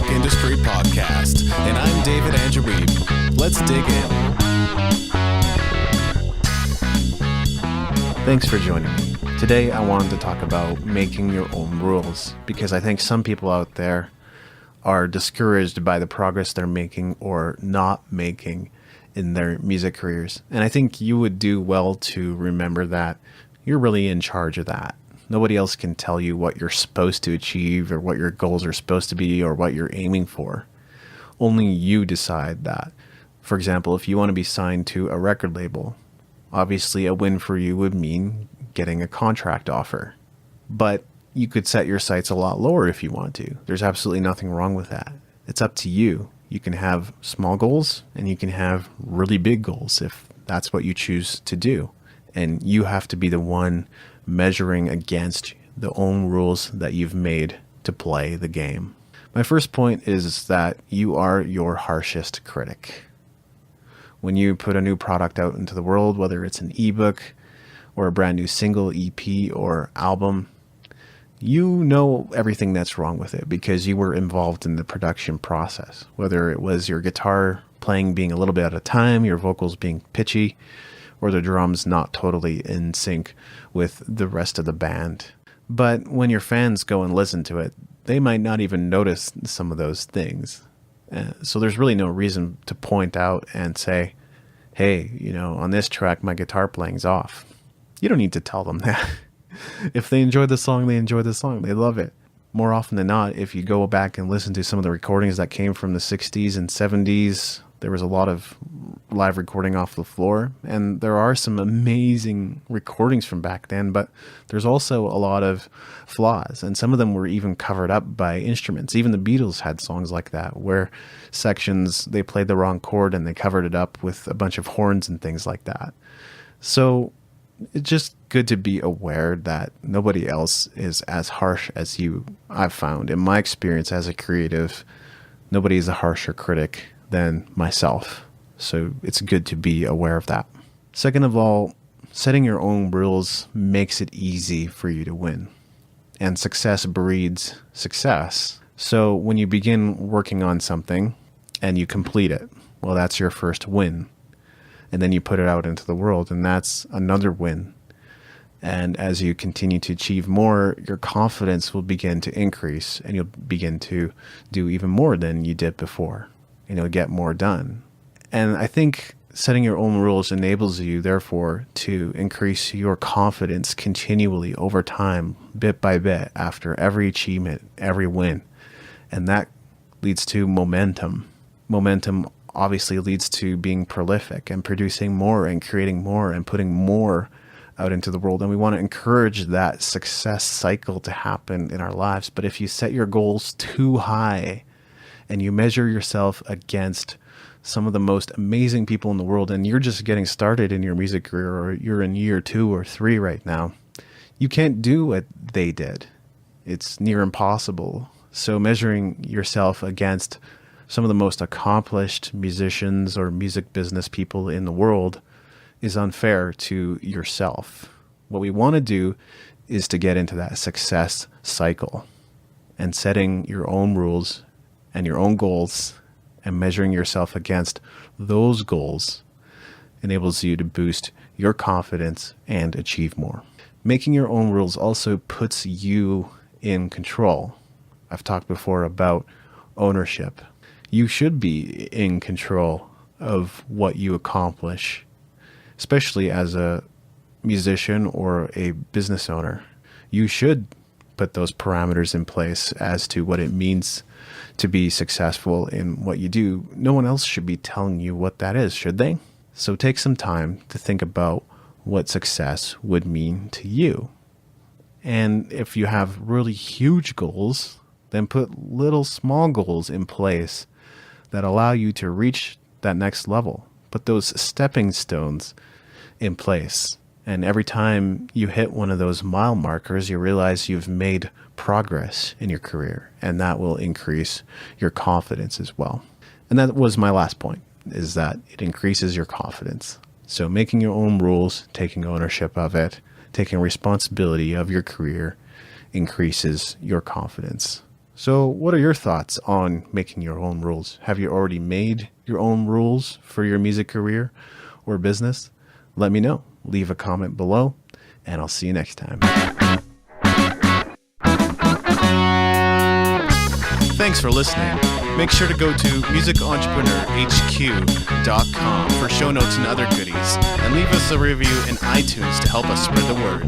Industry Podcast, and I'm David Anjarib. Let's dig in. Thanks for joining me. Today I wanted to talk about making your own rules, because I think some people out there are discouraged by the progress they're making or not making in their music careers. And I think you would do well to remember that you're really in charge of that. Nobody else can tell you what you're supposed to achieve or what your goals are supposed to be or what you're aiming for. Only you decide that. For example, if you want to be signed to a record label, obviously a win for you would mean getting a contract offer. But you could set your sights a lot lower if you want to. There's absolutely nothing wrong with that. It's up to you. You can have small goals and you can have really big goals if that's what you choose to do. And you have to be the one measuring against the own rules that you've made to play the game. My first point is that you are your harshest critic. When you put a new product out into the world, whether it's an ebook or a brand new single, EP, or album, you know everything that's wrong with it because you were involved in the production process. Whether it was your guitar playing being a little bit out of time, your vocals being pitchy, or the drums not totally in sync with the rest of the band. But when your fans go and listen to it, they might not even notice some of those things. So there's really no reason to point out and say, hey, on this track, my guitar playing's off. You don't need to tell them that. If they enjoy the song, they enjoy the song. They love it. More often than not, if you go back and listen to some of the recordings that came from the 60s and 70s, there was a lot of live recording off the floor, and there are some amazing recordings from back then, but there's also a lot of flaws, and some of them were even covered up by instruments. Even the Beatles had songs like that, where sections, they played the wrong chord and they covered it up with a bunch of horns and things like that. So it's just good to be aware that nobody else is as harsh as you. I've found, in my experience as a creative, nobody is a harsher critic than myself. So it's good to be aware of that. Second of all, setting your own rules makes it easy for you to win. And success breeds success. So when you begin working on something and you complete it, well, that's your first win. And then you put it out into the world, and that's another win. And as you continue to achieve more, your confidence will begin to increase, and you'll begin to do even more than you did before. And you'll get more done. And I think setting your own rules enables you, therefore, to increase your confidence continually over time, bit by bit, after every achievement, every win. And that leads to momentum. Momentum obviously leads to being prolific and producing more and creating more and putting more out into the world. And we want to encourage that success cycle to happen in our lives. But if you set your goals too high and you measure yourself against some of the most amazing people in the world, and you're just getting started in your music career, or you're in year 2 or 3 right now, you can't do what they did. It's near impossible. So measuring yourself against some of the most accomplished musicians or music business people in the world is unfair to yourself. What we want to do is to get into that success cycle, and setting your own rules and your own goals and measuring yourself against those goals enables you to boost your confidence and achieve more. Making your own rules also puts you in control. I've talked before about ownership. You should be in control of what you accomplish, especially as a musician or a business owner. You should put those parameters in place as to what it means to be successful in what you do. No one else should be telling you what that is, should they? So take some time to think about what success would mean to you. And if you have really huge goals, then put little small goals in place that allow you to reach that next level. Put those stepping stones in place. And every time you hit one of those mile markers, you realize you've made progress in your career, and that will increase your confidence as well. And that was my last point, is that it increases your confidence. So making your own rules, taking ownership of it, taking responsibility of your career increases your confidence. So, what are your thoughts on making your own rules? Have you already made your own rules for your music career or business? Let me know. Leave a comment below, and I'll see you next time. Thanks for listening. Make sure to go to musicentrepreneurhq.com for show notes and other goodies, and leave us a review in iTunes to help us spread the word.